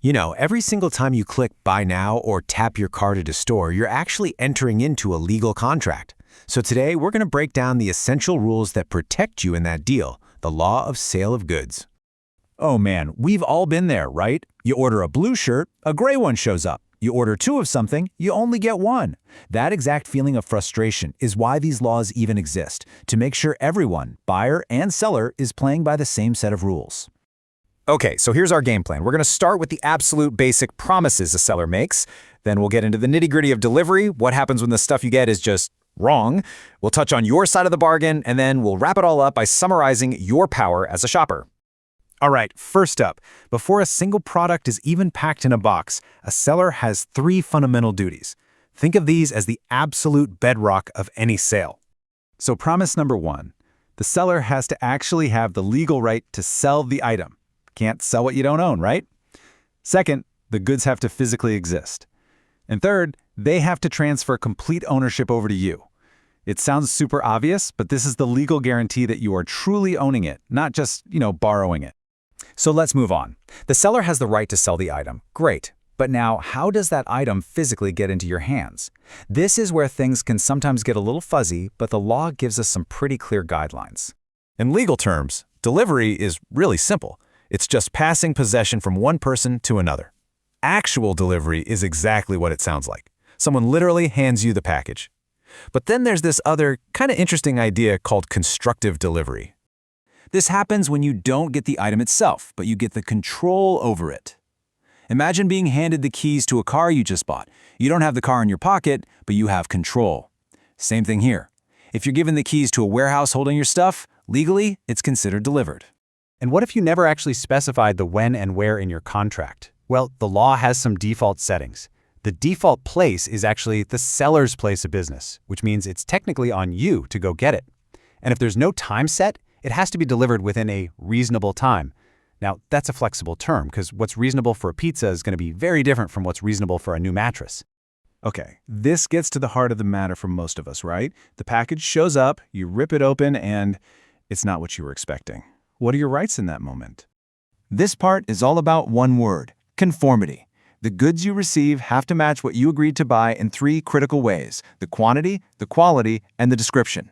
You know, every single time you click Buy Now or tap your card at a store, you're actually entering into a legal contract. So today, we're going to break down the essential rules that protect you in that deal, the law of sale of goods. Oh man, we've all been there, right? You order a blue shirt, a gray one shows up. You order two of something, you only get one. That exact feeling of frustration is why these laws even exist, to make sure everyone, buyer and seller, is playing by the same set of rules. Okay, so here's our game plan. We're going to start with the absolute basic promises a seller makes. Then we'll get into the nitty-gritty of delivery, what happens when the stuff you get is just wrong. We'll touch on your side of the bargain, and then we'll wrap it all up by summarizing your power as a shopper. All right, first up, before a single product is even packed in a box, a seller has three fundamental duties. Think of these as the absolute bedrock of any sale. So promise number one, the seller has to actually have the legal right to sell the item. Can't sell what you don't own, right? Second, the goods have to physically exist. And third, they have to transfer complete ownership over to you. It sounds super obvious, but this is the legal guarantee that you are truly owning it, not just, borrowing it. So let's move on. The seller has the right to sell the item. Great. But now, how does that item physically get into your hands? This is where things can sometimes get a little fuzzy, but the law gives us some pretty clear guidelines. In legal terms, delivery is really simple. It's just passing possession from one person to another. Actual delivery is exactly what it sounds like. Someone literally hands you the package. But then there's this other kind of interesting idea called constructive delivery. This happens when you don't get the item itself, but you get the control over it. Imagine being handed the keys to a car you just bought. You don't have the car in your pocket, but you have control. Same thing here. If you're given the keys to a warehouse holding your stuff, legally, it's considered delivered. And what if you never actually specified the when and where in your contract? Well, the law has some default settings. The default place is actually the seller's place of business, which means it's technically on you to go get it. And if there's no time set, it has to be delivered within a reasonable time. Now, that's a flexible term because what's reasonable for a pizza is going to be very different from what's reasonable for a new mattress. Okay, this gets to the heart of the matter for most of us, right? The package shows up, you rip it open, and it's not what you were expecting. What are your rights in that moment? This part is all about one word: conformity. The goods you receive have to match what you agreed to buy in three critical ways: the quantity, the quality, and the description.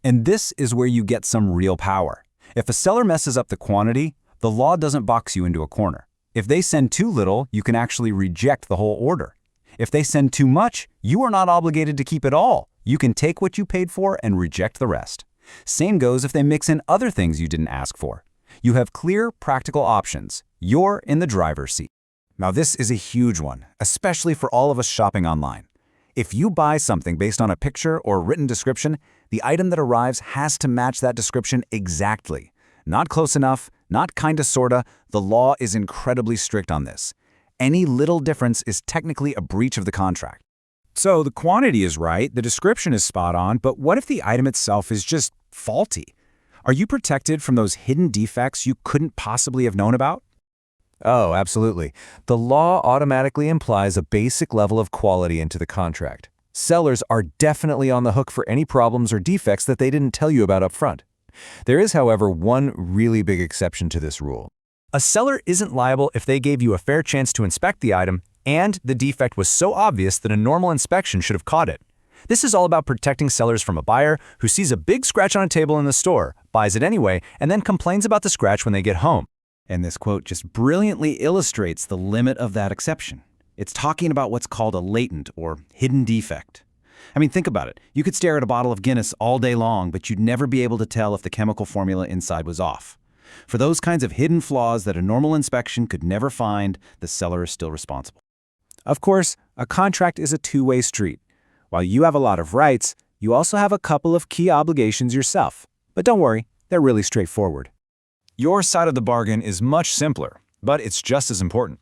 And this is where you get some real power. If a seller messes up the quantity, the law doesn't box you into a corner. If they send too little, you can actually reject the whole order. If they send too much, you are not obligated to keep it all. You can take what you paid for and reject the rest. Same goes if they mix in other things you didn't ask for. You have clear, practical options. You're in the driver's seat. Now this is a huge one, especially for all of us shopping online. If you buy something based on a picture or written description, the item that arrives has to match that description exactly. Not close enough, not kinda sorta, the law is incredibly strict on this. Any little difference is technically a breach of the contract. So the quantity is right, the description is spot on, but what if the item itself is just faulty? Are you protected from those hidden defects you couldn't possibly have known about? Oh, absolutely. The law automatically implies a basic level of quality into the contract. Sellers are definitely on the hook for any problems or defects that they didn't tell you about up front. There is, however, one really big exception to this rule. A seller isn't liable if they gave you a fair chance to inspect the item and the defect was so obvious that a normal inspection should have caught it. This is all about protecting sellers from a buyer who sees a big scratch on a table in the store, buys it anyway, and then complains about the scratch when they get home. And this quote just brilliantly illustrates the limit of that exception. It's talking about what's called a latent or hidden defect. I mean, think about it. You could stare at a bottle of Guinness all day long, but you'd never be able to tell if the chemical formula inside was off. For those kinds of hidden flaws that a normal inspection could never find, the seller is still responsible. Of course, a contract is a two-way street. While you have a lot of rights, you also have a couple of key obligations yourself. But don't worry, they're really straightforward. Your side of the bargain is much simpler, but it's just as important.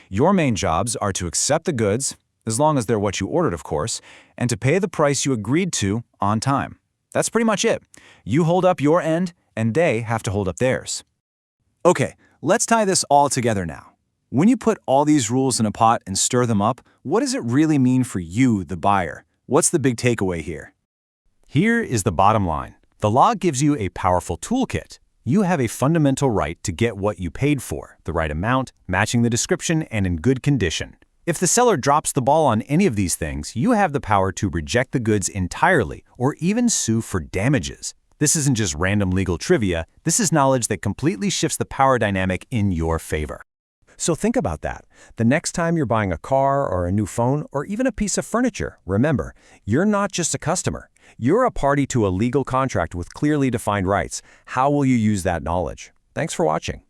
Your main jobs are to accept the goods, as long as they're what you ordered, of course, and to pay the price you agreed to on time. That's pretty much it. You hold up your end, and they have to hold up theirs. Okay, let's tie this all together now. When you put all these rules in a pot and stir them up, what does it really mean for you, the buyer? What's the big takeaway here? Here is the bottom line. The law gives you a powerful toolkit. You have a fundamental right to get what you paid for, the right amount, matching the description, and in good condition. If the seller drops the ball on any of these things, you have the power to reject the goods entirely or even sue for damages. This isn't just random legal trivia, this is knowledge that completely shifts the power dynamic in your favor. So think about that. The next time you're buying a car or a new phone or even a piece of furniture, remember, you're not just a customer. You're a party to a legal contract with clearly defined rights. How will you use that knowledge? Thanks for watching.